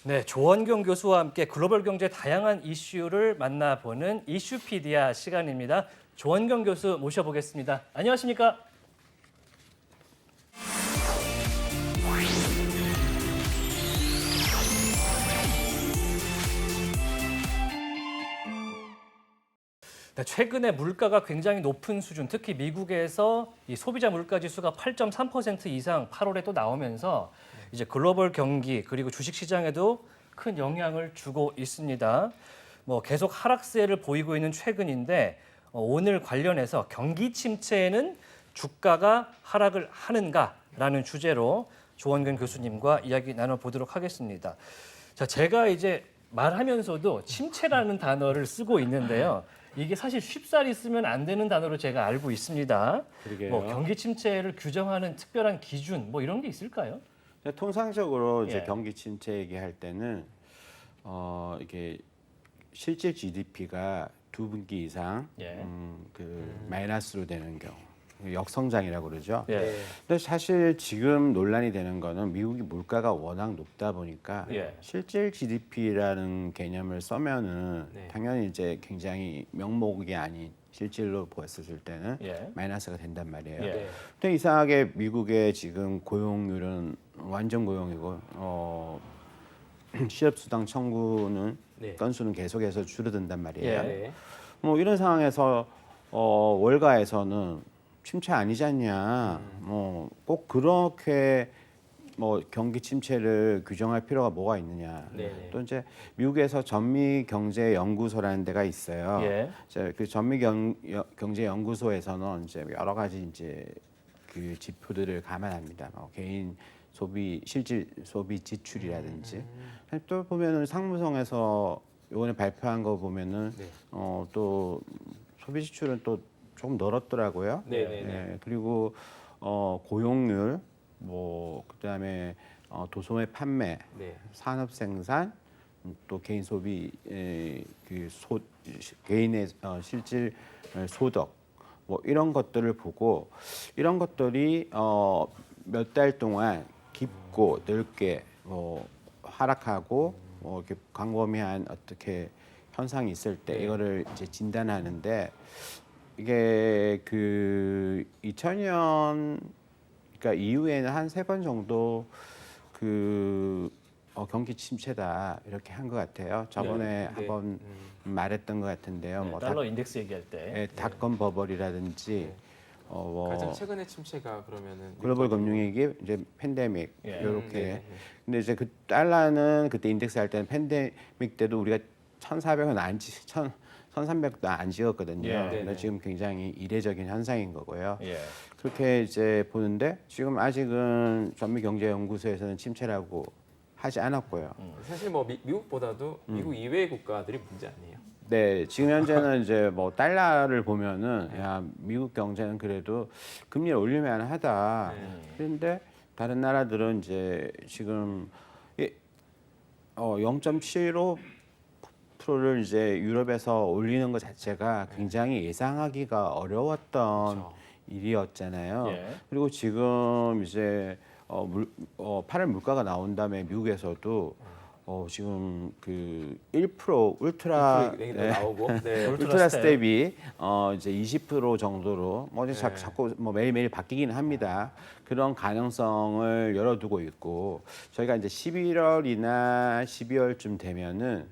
네, 조원경 교수와 함께 글로벌 경제 다양한 이슈를 만나보는 이슈피디아 시간입니다. 조원경 교수 모셔보겠습니다. 안녕하십니까? 네, 최근에 물가가 굉장히 높은 수준, 특히 미국에서 이 소비자 물가 지수가 8.3% 이상 8월에 또 나오면서 이제 글로벌 경기 그리고 주식 시장에도 큰 영향을 주고 있습니다. 뭐 계속 하락세를 보이고 있는 최근인데 오늘 관련해서 경기 침체에는 주가가 하락을 하는가라는 주제로 조원근 교수님과 이야기 나눠보도록 하겠습니다. 자, 제가 이제 말하면서도 침체라는 단어를 쓰고 있는데요. 이게 사실 쉽사리 쓰면 안 되는 단어로 제가 알고 있습니다. 그러게요. 뭐 경기 침체를 규정하는 특별한 기준 뭐 이런 게 있을까요? 통상적으로 이제 예. 경기 침체 얘기할 때는 이게 실질 GDP가 두 분기 이상 예. 마이너스로 되는 경우 역성장이라고 그러죠. 예. 근데 사실 지금 논란이 되는 거는 미국이 물가가 워낙 높다 보니까 예. 실질 GDP라는 개념을 써면은 네. 당연히 이제 굉장히 명목이 아닌 실질로 보았을 때는 예. 마이너스가 된단 말이에요. 예. 네. 근데 이상하게 미국의 지금 고용률은 완전 고용이고 실업수당 청구는 네. 건수는 계속해서 줄어든단 말이에요. 예. 네. 뭐 이런 상황에서 월가에서는 침체 아니지 않냐. 뭐 꼭 그렇게 뭐 경기 침체를 규정할 필요가 뭐가 있느냐. 네네. 또 이제 미국에서 전미경제연구소라는 데가 있어요. 예. 이제 그 전미경제연구소에서는 이제 여러 가지 이제 그 지표들을 감안합니다. 뭐 개인 소비 실질 소비 지출이라든지 또 보면은 상무성에서 이번에 발표한 거 보면은 네. 또 소비 지출은 또 조금 늘었더라고요. 네네네. 예, 그리고 고용률 뭐 그다음에 도소매 판매, 네. 산업 생산, 또 개인 소비 개인의 실질 소득 뭐 이런 것들을 보고 이런 것들이 몇 달 동안 깊고 넓게 뭐 하락하고 뭐 이렇게 광범위한 어떻게 현상이 있을 때 네. 이거를 이제 진단하는데 이게 그 2000년 그러니까 이후에는 한 3번 정도 그 경기 침체다 이렇게 한 것 같아요. 저번에 네. 한번 말했던 것 같은데요. 네, 뭐 달러 인덱스 얘기할 때. 닷컴 버블이라든지 네. 뭐 가장 최근의 침체가 그러면은 글로벌 금융위기 이제 팬데믹 예. 이렇게 네. 근데 이제 그 달러는 그때 인덱스 할 때는 팬데믹 때도 우리가 1,400은 안 1,300도 안 찍었거든요. 예. 근데 네네. 지금 굉장히 이례적인 현상인 거고요. 예. 그렇게 이제 보는데 지금 아직은 전미경제연구소에서는 침체라고 하지 않았고요. 사실 뭐 미국보다도 미국 이외의 국가들이 문제 아니에요. 네, 지금 현재는 이제 뭐 달러를 보면은 야 미국 경제는 그래도 금리를 올리면 하다. 그런데 다른 나라들은 이제 지금 0.75%를 이제 유럽에서 올리는 것 자체가 굉장히 예상하기가 어려웠던 그렇죠. 일이었잖아요. 예. 그리고 지금 이제 8월 물가가 나온 다음에 미국에서도 지금 그 1% 울트라 얘기도 나오고. 네. 울트라 스텝이 이제 20% 정도로 뭐 이제 네. 자꾸 뭐 매일매일 바뀌기는 합니다. 그런 가능성을 열어두고 있고 저희가 이제 11월이나 12월쯤 되면은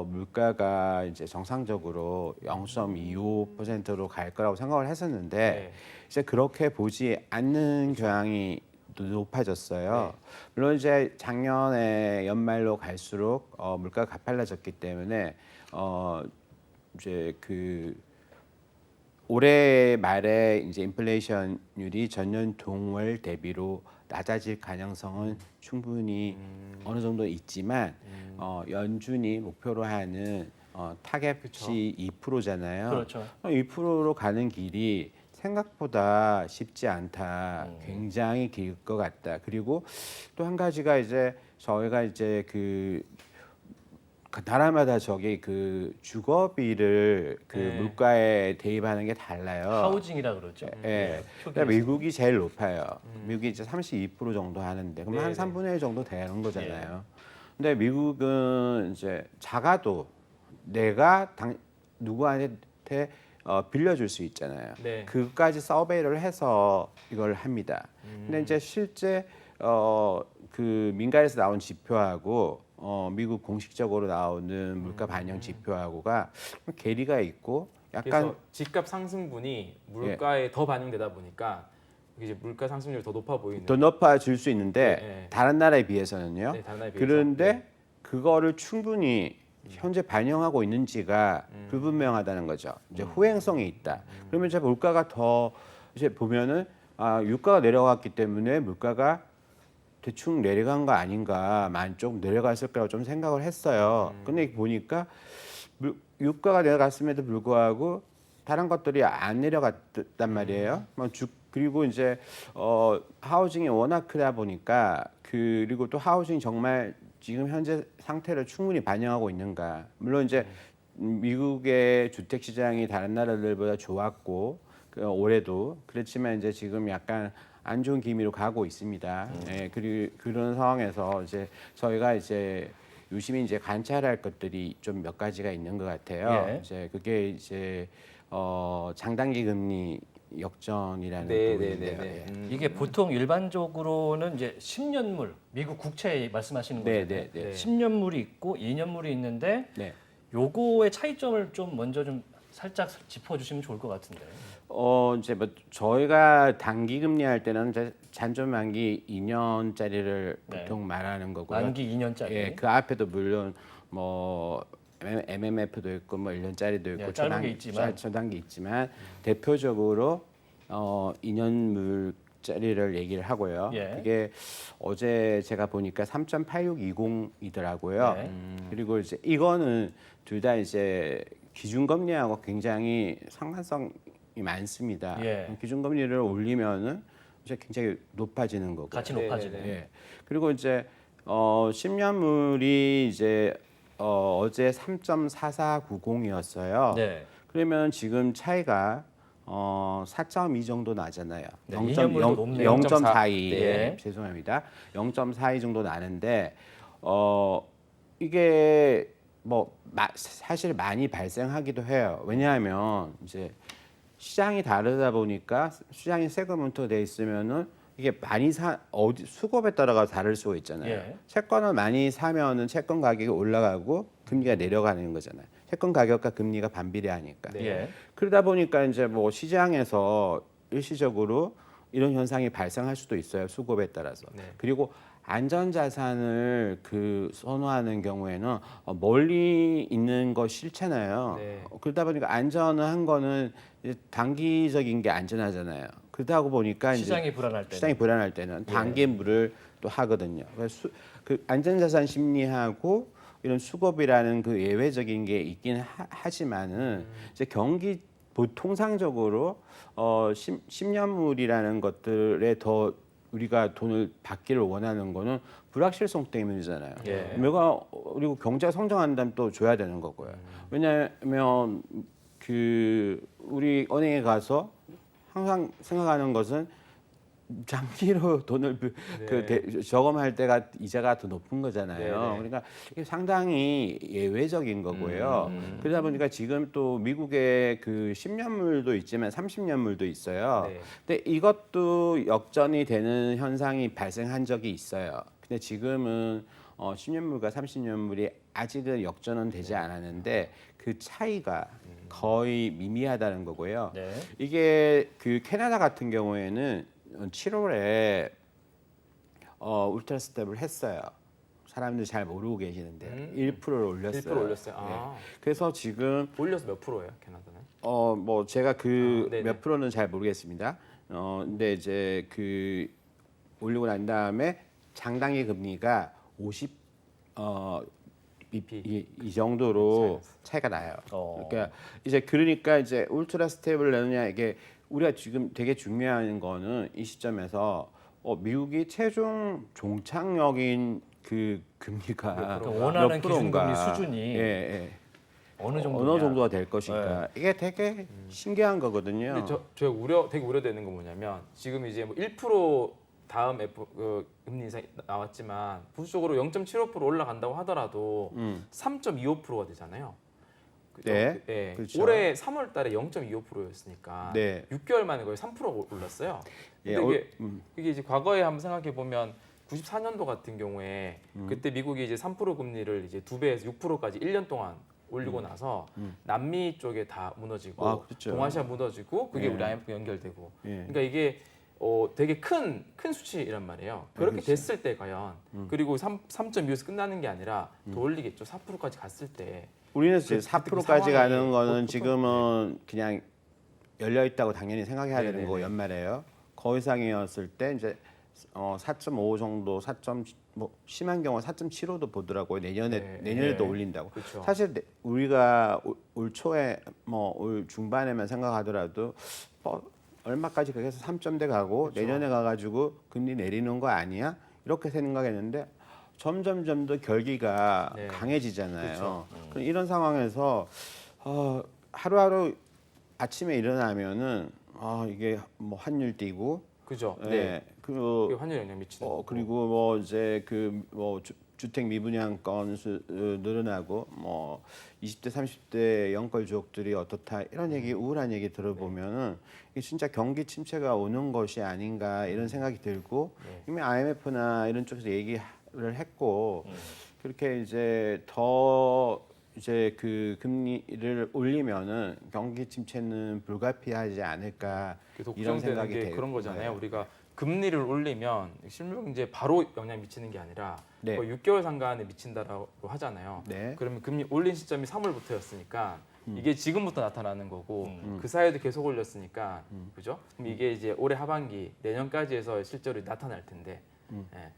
물가가 이제 정상적으로 0.25%로 갈 거라고 생각을 했었는데 네. 이제 그렇게 보지 않는 경향이 높아졌어요. 네. 물론 이제 작년에 연말로 갈수록 물가가 가팔라졌기 때문에 이제 그 올해 말에 이제 인플레이션율이 전년 동월 대비로 낮아질 가능성은 충분히 어느 정도 있지만 연준이 목표로 하는 타겟이 2%잖아요. 그렇죠. 2%로 가는 길이 생각보다 쉽지 않다. 굉장히 길 것 같다. 그리고 또 한 가지가 이제 저희가 이제 그 나라마다 저기 그 주거비를 그 네. 물가에 대입하는 게 달라요. 하우징이라 그러죠. 예. 그러니까 미국이 제일 높아요. 미국이 이제 32% 정도 하는데 그럼 한 네네. 3분의 1 정도 되는 거잖아요. 근데 미국은 이제 작아도 내가 누구한테 빌려줄 수 있잖아요. 네. 그까지 서베이를 해서 이걸 합니다. 근데 이제 실제 그 민간에서 나온 지표하고 미국 공식적으로 나오는 물가 반영 지표하고가 괴리가 있고 약간 그래서 집값 상승분이 물가에 더 반영되다 보니까 이제 물가 상승률이 더 높아 보이는. 더 높아질 수 있는데 네. 다른 나라에 비해서는요. 네, 다른 나라에 비해서. 그런데 네. 그거를 충분히 현재 반영하고 있는지가 불분명하다는 거죠. 이제 후행성이 있다. 그러면 이제 물가가 더 이제 보면은 유가가 내려갔기 때문에 물가가 대충 내려간 거 아닌가, 좀 내려갔을 거라고 좀 생각을 했어요. 근데 보니까 유가가 내려갔음에도 불구하고 다른 것들이 안 내려갔단 말이에요. 그리고 이제 하우징이 워낙 크다 보니까 그리고 또 하우징이 정말 지금 현재 상태를 충분히 반영하고 있는가. 물론 이제 미국의 주택 시장이 다른 나라들보다 좋았고 올해도 그렇지만 이제 지금 약간 안 좋은 기미로 가고 있습니다. 예, 그리고 그런 상황에서 이제 저희가 이제 유심히 이제 관찰할 것들이 좀 몇 가지가 있는 것 같아요. 예. 이제 그게 이제 장단기 금리 역전이라는 네, 부분인데요. 네, 네, 네. 예. 이게 보통 일반적으로는 이제 10년물 미국 국채 말씀하시는 네, 거잖아요. 네, 네. 10년물이 있고 2년물이 있는데 네. 요거의 차이점을 좀 먼저 좀 살짝 짚어주시면 좋을 것 같은데. 이제 뭐 저희가 단기 금리 할 때는 이제 잔존 만기 2년짜리를 네. 보통 말하는 거고요. 만기 2년짜리. 예, 그 앞에도 물론 뭐 MMF도 있고 뭐 1년짜리도 있고 네, 짧은 게 있지만. 초단기 있지만 대표적으로 2년물짜리를 얘기를 하고요. 예. 그게 어제 제가 보니까 3.8620이더라고요. 네. 그리고 이제 이거는 둘 다 이제 기준금리하고 굉장히 상관성이 많습니다. 예. 기준금리를 올리면은 이제 굉장히 높아지는 거고. 같이 네, 높아지네. 네, 네. 예. 그리고 이제 10년물이 이제 어제 3.4490이었어요. 네. 그러면 지금 차이가 4.2 정도 나잖아요. 네, 2년물도 높네요. 0.42. 네. 죄송합니다. 0.42 정도 나는데 이게 뭐 사실 많이 발생하기도 해요. 왜냐하면 이제 시장이 다르다 보니까 시장이 세그먼트 돼 있으면은 이게 많이 수급에 따라가 다를 수가 있잖아요. 예. 채권을 많이 사면은 채권 가격이 올라가고 금리가 내려가는 거잖아요. 채권 가격과 금리가 반비례하니까. 네. 예. 그러다 보니까 이제 뭐 시장에서 일시적으로 이런 현상이 발생할 수도 있어요. 수급에 따라서. 네. 그리고 안전자산을 선호하는 경우에는 멀리 있는 거 싫잖아요. 네. 그러다 보니까 안전한 거는 이제 단기적인 게 안전하잖아요. 그러다 보니까 시장이 불안할 때. 시장이 불안할 때는 단기물을 또 하거든요. 그래서 그 안전자산 심리하고 이런 수급이라는 그 예외적인 게 있긴 하지만은 이제 경기 통상적으로 10년물이라는 것들에 더 우리가 돈을 받기를 원하는 거는 불확실성 때문이잖아요. 예. 그리고 경제가 성장한다면 또 줘야 되는 거고요. 왜냐하면 우리 은행에 가서 항상 생각하는 것은 장기로 돈을 저금할 때가 이자가 더 높은 거잖아요. 네네. 그러니까 이게 상당히 예외적인 거고요. 그러다 보니까 지금 또 미국의 그 10년물도 있지만 30년물도 있어요. 네. 근데 이것도 역전이 되는 현상이 발생한 적이 있어요. 근데 지금은 10년물과 30년물이 아직은 역전은 되지 않았는데 그 차이가 거의 미미하다는 거고요. 네. 이게 그 캐나다 같은 경우에는 7월에 울트라 스텝을 했어요. 사람들이 잘 모르고 계시는데 1%를 올렸어요. 1% 올렸어요. 아. 네. 그래서 지금 올려서 몇 프로예요, 캐나다는? 뭐 제가 네네. 몇 프로는 잘 모르겠습니다. 근데 이제 올리고 난 다음에 장단기 금리가 50 BP 이 정도로 차이가 나요. 그러니까 이제 울트라 스텝을 내느냐 이게 우리가 지금 되게 중요한 거는 이 시점에서 미국이 최종 종착역인 그 금리가 그러니까 원하는 몇 프로인가. 기준금리 수준이 예. 어느 어느 정도가 될 것인가. 이게 되게 신기한 거거든요. 근데 제가 되게 우려되는 건 뭐냐면 지금 이제 뭐 1% 다음 금리 인상 나왔지만 보수적으로 0.75% 올라간다고 하더라도 3.25%가 되잖아요. 그죠? 네, 예. 그렇죠. 올해 3월 달에 0.25%였으니까 네. 6개월 만에 거의 3% 올랐어요. 예, 근데 이게 이제 과거에 한번 생각해 보면 94년도 같은 경우에 그때 미국이 이제 3% 금리를 이제 2배에서 6%까지 1년 동안 올리고 나서 남미 쪽에 다 무너지고 아, 그렇죠. 동아시아 무너지고 그게 예. 우리 IMF 연결되고 예. 그러니까 이게 되게 큰 수치란 말이에요. 그렇게 그렇죠. 됐을 때 과연 그리고 3.25에서 끝나는 게 아니라 더 올리겠죠. 4%까지 갔을 때 우리는 이제 그 4%까지 상황이 가는 거는 보통- 지금은 그냥 열려 있다고 당연히 생각해야 되는 네네네. 거고 연말에요. 그 이상이었을 때 이제 4.5 정도, 4. 뭐 심한 경우 4.75도 보더라고요. 내년에도 네. 올린다고. 그렇죠. 사실 우리가 올 초에 뭐 올 중반에만 생각하더라도 얼마까지 그래서 3점대 가고 그렇죠. 내년에 가가지고 금리 내리는 거 아니야? 이렇게 생각했는데 점점 더 결기가 네. 강해지잖아요. 그렇죠. 그럼 이런 상황에서 하루하루 아침에 일어나면은 이게 뭐 환율 뛰고, 그죠? 예, 네. 그 그게 환율 영향 미치는 거고. 그리고 뭐 이제 그 뭐 주택 미분양 건수 늘어나고 뭐 20대 30대 연걸 주옥들이 어떻다 이런 얘기 우울한 얘기 들어보면은 이게 진짜 경기 침체가 오는 것이 아닌가 이런 생각이 들고 네. 이미 IMF나 이런 쪽에서 얘기를 했고 그렇게 이제 더 이제 그 금리를 올리면은 경기 침체는 불가피하지 않을까 그래서 이런 걱정되는 생각이 게 돼요. 그런 거잖아요. 네. 우리가 금리를 올리면 실물 경제에 바로 영향 미치는 게 아니라 네. 거의 6개월 상간에 미친다라고 하잖아요. 네. 그러면 금리 올린 시점이 3월부터였으니까 이게 지금부터 나타나는 거고 그 사이에도 계속 올렸으니까 그죠? 그럼 이게 이제 올해 하반기 내년까지 해서 실제로 나타날 텐데 예.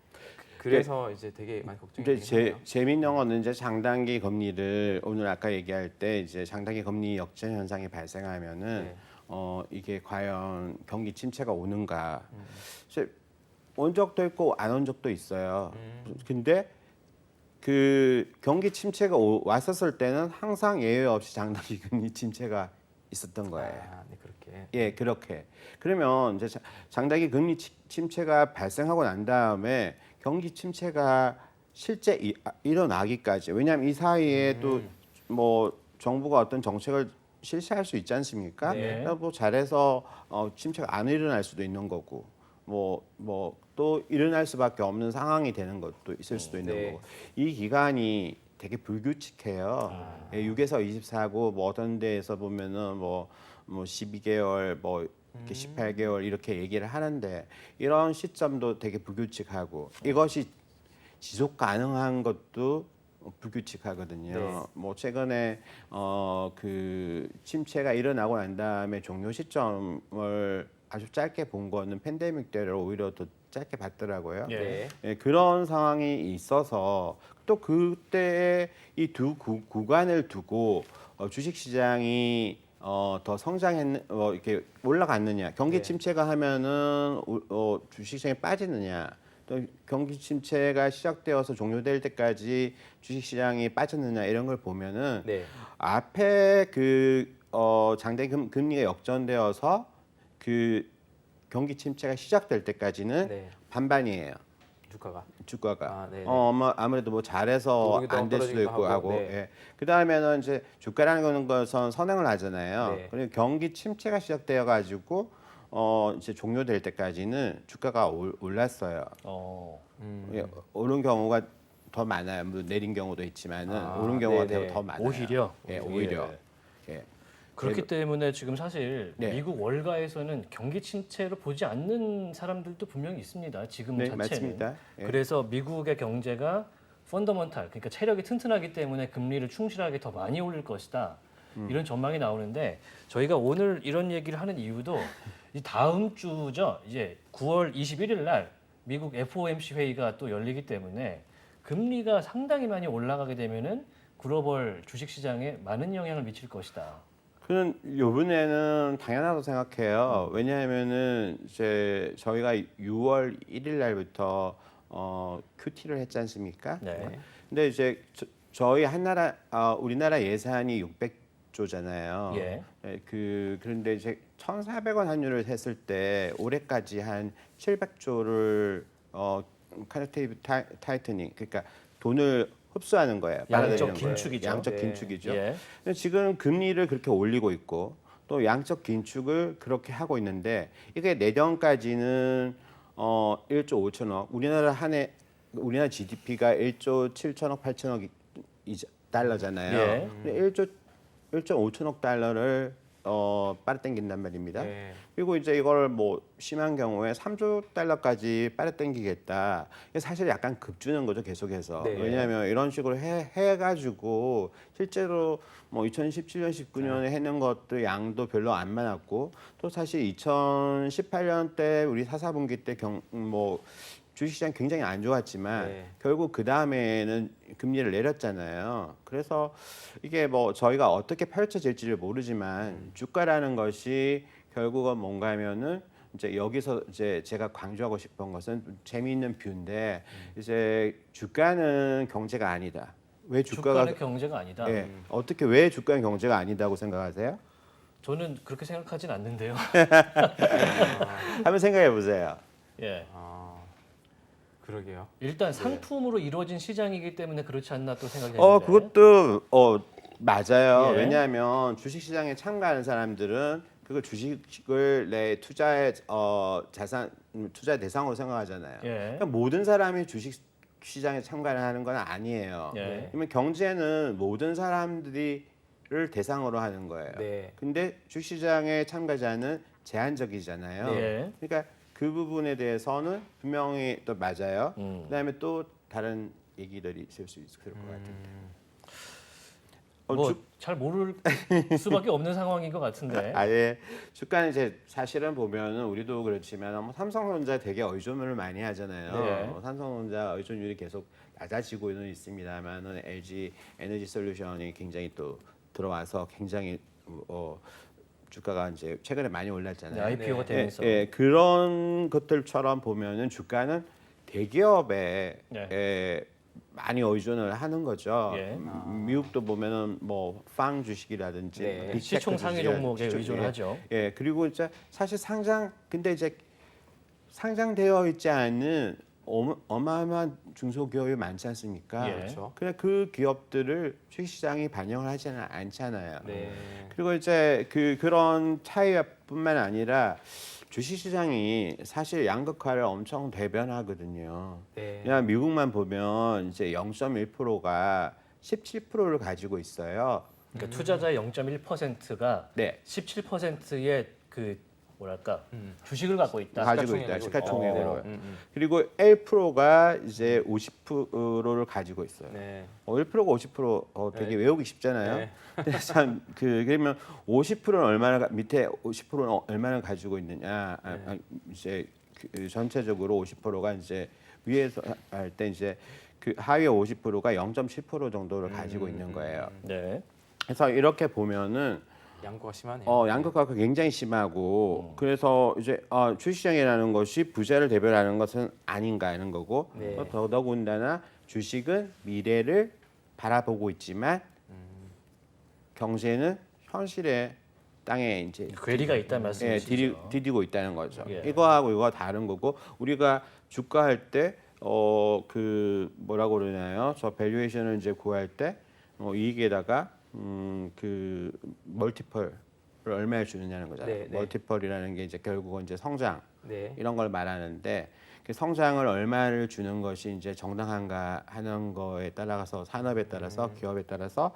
그래서 이제 되게 많이 걱정이 이제 되긴 하네요. 재밌는 거는 이제 장단기 금리를 오늘 아까 얘기할 때 이제 장단기 금리 역전 현상이 발생하면은 네. 이게 과연 경기 침체가 오는가? 이제 온 적도 있고 안 온 적도 있어요. 근데 그 경기 침체가 왔었을 때는 항상 예외 없이 장단기 금리 침체가 있었던 거예요. 아, 네, 그렇게. 예, 그렇게. 그러면 이제 장단기 금리 침체가 발생하고 난 다음에 경기 침체가 실제 일어나기까지. 왜냐하면 이 사이에 또 뭐 정부가 어떤 정책을 실시할 수 있지 않습니까? 네. 그러니까 뭐 잘해서 침체가 안 일어날 수도 있는 거고, 뭐 또 일어날 수밖에 없는 상황이 되는 것도 있을 수도 있는 네. 거고. 이 기간이 되게 불규칙해요. 예, 6에서 24고 뭐 어떤 데에서 보면은 뭐 12개월 뭐 이렇게 18개월 이렇게 얘기를 하는데 이런 시점도 되게 불규칙하고 이것이 지속 가능한 것도 불규칙하거든요. 네. 뭐 최근에 그 침체가 일어나고 난 다음에 종료 시점을 아주 짧게 본 거는 팬데믹 때를 오히려 더 짧게 봤더라고요. 예. 네. 예, 그런 상황이 있어서 또 그때 이 두 구간을 두고 주식 시장이 더 이렇게 올라갔느냐, 경기 네. 침체가 하면은 주식 시장이 빠지느냐, 또 경기 침체가 시작되어서 종료될 때까지 주식 시장이 빠졌느냐 이런 걸 보면은 네. 앞에 그 장대금 금리가 역전되어서 그 경기 침체가 시작될 때까지는 네. 반반이에요. 주가가. 아, 네네. 아무래도 뭐 잘해서 노동이 더 안 될 수도 떨어지기도 있고 하고. 네. 예. 그 다음에는 이제 주가라는 것은 선행을 하잖아요. 네. 그리고 경기 침체가 시작되어 가지고 이제 종료될 때까지는 주가가 올랐어요. 예, 오른 경우가 더 많아요. 물론 내린 경우도 있지만은 오른 경우가 네네. 더 많아요. 오히려? 예, 오히려. 예. 그렇기 때문에 지금 사실 네. 미국 월가에서는 경기 침체로 보지 않는 사람들도 분명히 있습니다. 지금 네, 자체는. 맞습니다. 예. 그래서 미국의 경제가 펀더먼탈, 그러니까 체력이 튼튼하기 때문에 금리를 충실하게 더 많이 올릴 것이다. 이런 전망이 나오는데 저희가 오늘 이런 얘기를 하는 이유도 이 다음 주죠. 이제 9월 21일 날 미국 FOMC 회의가 또 열리기 때문에 금리가 상당히 많이 올라가게 되면은 글로벌 주식 시장에 많은 영향을 미칠 것이다. 그는 요번에는 당연하다고 생각해요. 왜냐하면은 이제 저희가 6월 1일 날부터 QT를 했지 않습니까? 네. 근데 이제 저희 우리나라 예산이 700조잖아요. 예. 그런데 이제 1,400원 환율을 했을 때 올해까지 한 700조를 쿼티테이티브 타이트닝, 그러니까 돈을 흡수하는 거예요. 양적 빨아들이는 거예요. 긴축이죠. 양적 네. 긴축이죠. 예. 근데 지금 금리를 그렇게 올리고 있고 또 양적 긴축을 그렇게 하고 있는데 이게 내년까지는 1조 5천억, 우리나라 GDP가 1조 7천억 8천억 달러잖아요. 예. 근데 1조 5천억 달러를 빨아당긴단 말입니다. 네. 그리고 이제 이걸 뭐 심한 경우에 3조 달러까지 빨아당기겠다. 이게 사실 약간 급주는 거죠, 계속해서. 네. 왜냐하면 이런 식으로 해가지고 실제로 뭐 2017년, 19년에 해는 것도 양도 별로 안 많았고 또 사실 2018년 때 우리 4분기 때 뭐 주식시장 굉장히 안 좋았지만 네. 결국 그 다음에는 금리를 내렸잖아요. 그래서 이게 뭐 저희가 어떻게 펼쳐질지를 모르지만 주가라는 것이 결국은 뭔가 하면은 이제 여기서 이제 제가 강조하고 싶은 것은 재미있는 뷰인데 이제 주가는 경제가 아니다. 왜 주가가 주가는 경제가 아니다. 예, 어떻게 왜 주가는 경제가 아니다고 생각하세요? 저는 그렇게 생각하진 않는데요. 한번 생각해 보세요. 예. 그러게요. 일단 상품으로 이루어진 시장이기 때문에 그렇지 않나 또 생각이 되는데. 그것도 맞아요. 예. 왜냐하면 주식 시장에 참가하는 사람들은 그걸 주식을 내 투자의 투자 대상으로 생각하잖아요. 예. 그러니까 모든 사람이 주식 시장에 참가를 하는 건 아니에요. 예. 그러면 경제는 모든 사람들을 대상으로 하는 거예요. 네. 근데 주식 시장의 참가자는 제한적이잖아요. 네. 그러니까 그 부분에 대해서는 분명히 또 맞아요. 음. 그다음에 또 다른 얘기들이 있을 수 있을 것 같은데. 뭐 잘 모를 수밖에 없는 상황인 것 같은데. 아예 주가는 이제 사실은 보면은 우리도 그렇지만 뭐 삼성전자 되게 의존을 많이 하잖아요. 네. 삼성전자 의존율이 계속 낮아지고는 있습니다만은 LG 에너지 솔루션이 굉장히 또 들어와서 굉장히 주가가 이제 최근에 많이 올랐잖아요. IPO가 네. 되면서. 그런 것들처럼 보면은 주가는 대기업에 네. 많이 의존을 하는 거죠. 예. 미국도 보면은 뭐 빵 주식이라든지 네. 빅테크 시총 상위 주식이라든지 종목에 의존을 예. 하죠. 예, 그리고 이제 사실 근데 이제 상장되어 있지 않은 어마어마한 중소기업이 많지 않습니까? 예. 그렇죠. 그래 그 기업들을 주식시장이 반영을 하지는 않잖아요. 네. 그리고 이제 그런 차이뿐만 아니라 주식시장이 사실 양극화를 엄청 대변하거든요. 네. 그냥 미국만 보면 이제 0.1%가 17%를 가지고 있어요. 그러니까 투자자의 0.1%가 네. 17%의 그 뭐랄까 주식을 갖고 있다. 가지고 있다. 시가총액으로. 시가총액으로. 음. 그리고 1%가 이제 50%를 가지고 있어요. 네. 1%가 50% 되게 네. 외우기 쉽잖아요. 네. 근데 참 그러면 50%는 얼마나 밑에 50%는 얼마나 가지고 있느냐? 이제 전체적으로 50%가 이제 위에서 할 때 이제 그 하위 50%가 0.7% 정도를 가지고 있는 거예요. 네. 그래서 이렇게 보면은 양극화가 심하네요. 양극화가 굉장히 심하고 그래서 이제 주식시장이라는 것이 부자를 대변하는 것은 아닌가 하는 거고 네. 또 더더군다나 주식은 미래를 바라보고 있지만 경제는 현실의 땅에 이제 괴리가 있다는 말씀이시죠. 디디고 있다는 거죠. 예. 이거하고 이거 다른 거고 우리가 주가 할 때 그 뭐라고 그러나요? 저 밸류에이션을 이제 구할 때 이익에다가 그 멀티플을 얼마를 주느냐는 거잖아요. 네, 네. 멀티플이라는 게 이제 결국은 이제 성장 네. 이런 걸 말하는데 그 성장을 얼마를 주는 것이 이제 정당한가 하는 거에 따라서 산업에 따라서 기업에 따라서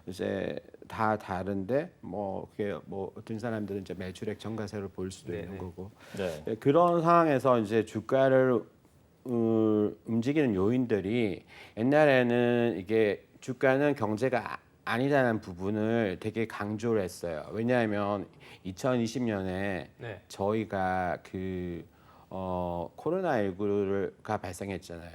이제 다 다른데 뭐 그게 뭐 어떤 사람들은 이제 매출액 정가세를 볼 수도 네, 있는 네. 거고 네. 그런 상황에서 이제 주가를 움직이는 요인들이 옛날에는 이게 주가는 경제가 아니라는 부분을 되게 강조를 했어요. 왜냐하면 2020년에 네. 저희가 코로나19가 발생했잖아요.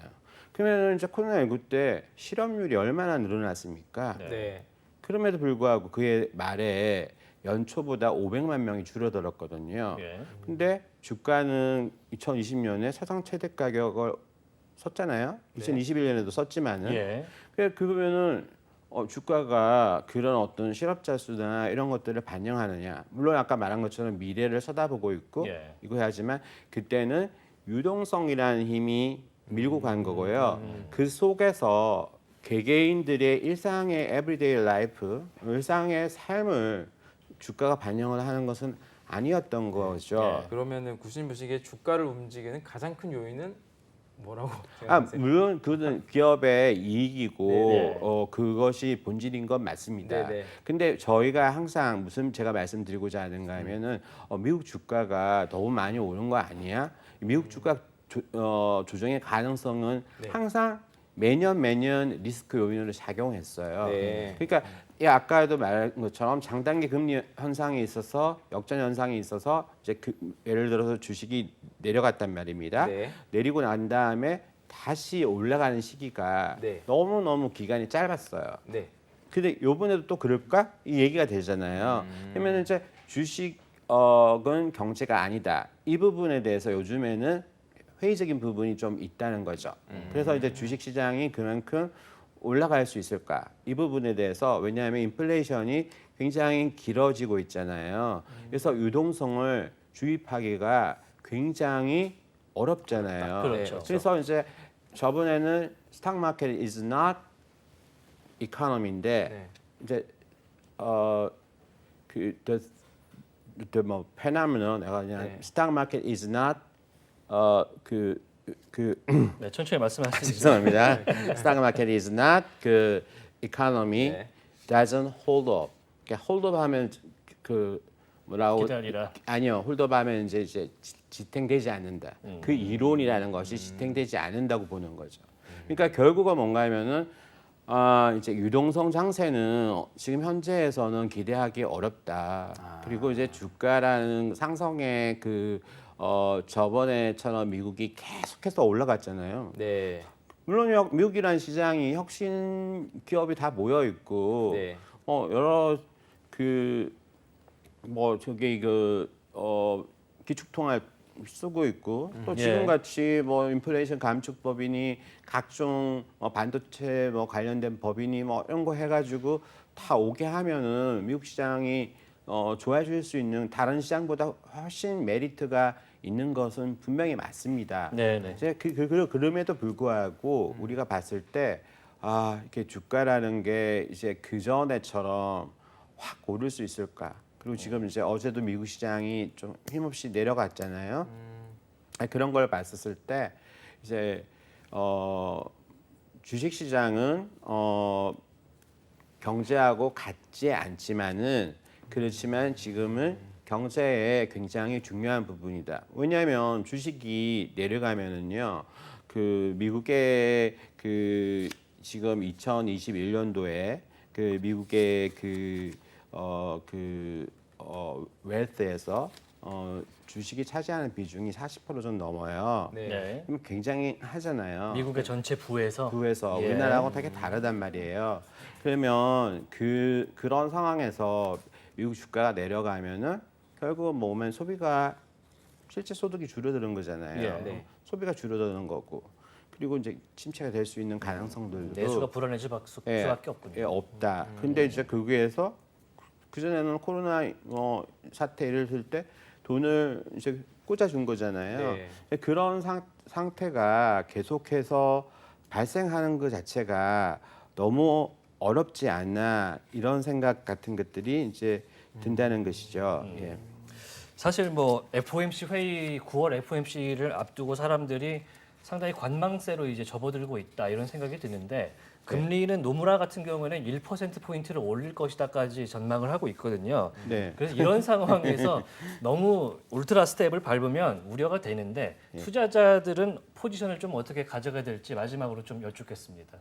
그러면 이제 코로나19 때 실업률이 얼마나 늘어났습니까? 네. 네. 그럼에도 불구하고 그해 말에 연초보다 500만 명이 줄어들었거든요. 예. 근데 주가는 2020년에 사상 최대 가격을 썼잖아요. 네. 2021년에도 썼지만은 예. 그러면은 주가가 그런 어떤 실업자 수나 이런 것들을 반영하느냐. 물론 아까 말한 것처럼 미래를 쳐다보고 있고 예. 이거 하지만 그때는 유동성이라는 힘이 밀고 간 거고요. 그 속에서 개개인들의 일상의 everyday life, 일상의 삶을 주가가 반영을 하는 것은 아니었던 거죠. 그러면은 구신 보시기에 주가를 움직이는 가장 큰 요인은 뭐라고 아, 생각하세요? 물론 그는 기업의 이익이고 네. 그것이 본질인 건 맞습니다. 네, 네. 근데 저희가 항상 무슨 제가 말씀드리고자 하는가 하면은 미국 주가가 너무 많이 오른 거 아니야? 미국 주가 조정의 가능성은 네. 항상 매년 리스크 요인으로 작용했어요. 네. 그러니까 아까도 말한 것처럼 장단기 금리 현상이 있어서 역전 현상이 있어서 이제 예를 들어서 주식이 내려갔단 말입니다. 네. 내리고 난 다음에 다시 올라가는 시기가 네. 너무 기간이 짧았어요. 네. 근데 요번에도 또 그럴까? 이 얘기가 되잖아요. 그러면 이제 주식은 경제가 아니다. 이 부분에 대해서 요즘에는 회의적인 부분이 좀 있다는 거죠. 그래서 이제 주식 시장이 그만큼 올라갈 수 있을까? 이 부분에 대해서 왜냐하면 인플레이션이 굉장히 길어지고 있잖아요. 그래서 유동성을 주입하기가 굉장히 어렵잖아요. 그렇죠. 그래서 이제 저번에는 스탁 마켓 is not economy인데 네. 이제 뭐 phenomenon 내가 그냥 네. 스탁 마켓 is not 네, 천천히 말씀하시죠. 죄송합니다. 스탁 마켓 is not 그 economy 네. doesn't hold up. 그러니까 hold up 하면 그 뭐라고 기다리라. 아니요. hold up 하면 이제 지탱되지 않는다. 그 이론이라는 것이 지탱되지 않는다고 보는 거죠. 그러니까 결국은 뭔가 하면은 이제 유동성 장세는 지금 현재에서는 기대하기 어렵다. 그리고 이제 주가라는 상승의 저번에처럼 미국이 계속해서 올라갔잖아요. 네. 물론 미국이라는 시장이 혁신 기업이 다 모여 있고 네. 여러 기축통화 쓰고 있고 또 지금같이 뭐 인플레이션 감축법이니 각종 반도체 관련된 법이니 이런 거 해가지고 다 오게 하면은 미국 시장이 좋아질 수 있는 다른 시장보다 훨씬 메리트가 있는 것은 분명히 맞습니다. 네. 이제 그럼에도 불구하고 우리가 봤을 때 이렇게 주가라는 게 이제 그 전에처럼 확 오를 수 있을까? 그리고 지금 이제 어제도 미국 시장이 좀 힘없이 내려갔잖아요. 그런 걸 봤었을 때 이제 주식 시장은 경제하고 같지 않지만은 그렇지만 지금은 경제의 굉장히 중요한 부분이다. 왜냐하면 주식이 내려가면은요, 그 미국의 지금 2021년도에 미국의 웰스에서 주식이 차지하는 비중이 40% 좀 넘어요. 네. 네. 그럼 굉장히 하잖아요. 미국의 전체 부에서 부에서 예. 우리나라하고 되게 다르단 말이에요. 그러면 그런 상황에서 미국 주가가 내려가면은 결국은 보면 소비가 실제 소득이 줄어드는 거잖아요. 예. 네. 소비가 줄어드는 거고 그리고 이제 침체가 될 수 있는 가능성들도 내수가 불안해질 수밖에 없군요. 없다. 근데 이제 거기에서 그전에는 코로나 사태를 들 때 돈을 이제 꽂아준 거잖아요. 네. 그런 상태가 계속해서 발생하는 것 자체가 너무 어렵지 않나 이런 생각 같은 것들이 이제 든다는 것이죠. 예. 사실 뭐 FOMC 회의 9월 FOMC를 앞두고 사람들이 상당히 관망세로 이제 접어들고 있다 이런 생각이 드는데 금리는 노무라 같은 경우에는 1% 포인트를 올릴 것이다까지 전망을 하고 있거든요. 네. 그래서 이런 상황에서 너무 울트라 스텝을 밟으면 우려가 되는데 투자자들은 포지션을 좀 어떻게 가져가야 될지 마지막으로 좀 여쭙겠습니다.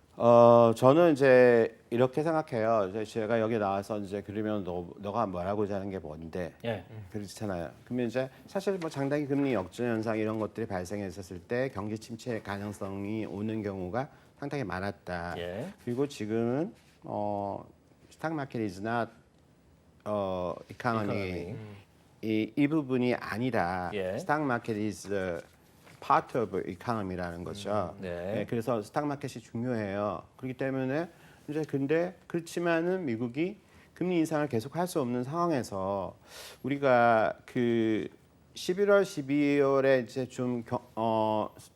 저는 이제 이렇게 생각해요. 이제 제가 여기 나와서 이제 그러면 너가 뭐라고 하는 게 뭔데? 예. 그렇잖아요. 그러면 이제 사실 뭐 장단기 금리 역전 현상 이런 것들이 발생했었을 때 경기 침체 가능성이 오는 경우가 상당히 많았다. 예. 그리고 지금은 스탁 마켓 is not economy. 이 부분이 아니라 예. 스탁 마켓 is part of economy라는 거죠. 네. 그래서 스탁 마켓이 중요해요. 그렇기 때문에 이제 근데 그렇지만은 미국이 금리 인상을 계속 할 수 없는 상황에서 우리가 그 11월, 12월에 이제 좀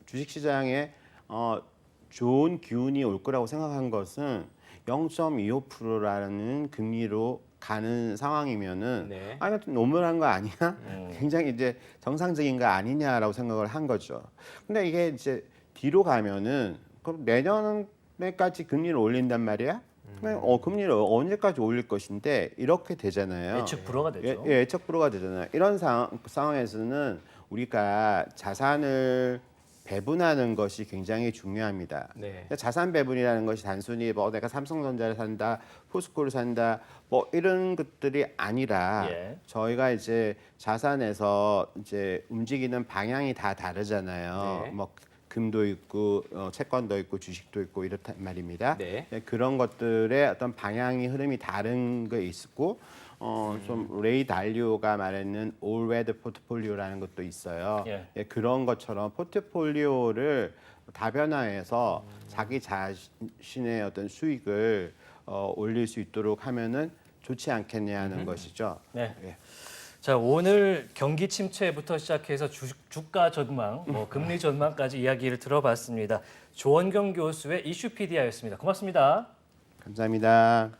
주식 시장에 좋은 기운이 올 거라고 생각한 것은 0.25%라는 금리로 가는 상황이면은 네. 아 이거 좀 너무한 거 아니야? 굉장히 이제 정상적인 거 아니냐라고 생각을 한 거죠. 근데 이게 이제 뒤로 가면은 그럼 내년에까지 금리를 올린단 말이야? 금리를 언제까지 올릴 것인데 이렇게 되잖아요. 예측 불허가 되죠. 예측 불허가 되잖아요. 이런 상황에서는 우리가 자산을 배분하는 것이 굉장히 중요합니다. 네. 자산 배분이라는 것이 단순히 뭐 내가 삼성전자를 산다, 포스코를 산다, 뭐 이런 것들이 아니라 예. 저희가 이제 자산에서 이제 움직이는 방향이 다 다르잖아요. 네. 뭐 금도 있고 채권도 있고 주식도 있고 이렇단 말입니다. 네. 그런 것들의 어떤 방향이 흐름이 다른 게 있고 좀 레이 달리오가 말하는 all-weather 포트폴리오라는 것도 있어요. 예. 그런 것처럼 포트폴리오를 다변화해서 자기 자신의 어떤 수익을 올릴 수 있도록 하면은 좋지 않겠냐는 것이죠. 네. 예. 자, 오늘 경기 침체부터 시작해서 주가 전망, 금리 전망까지 이야기를 들어봤습니다. 조원경 교수의 이슈 PD였습니다. 고맙습니다. 감사합니다.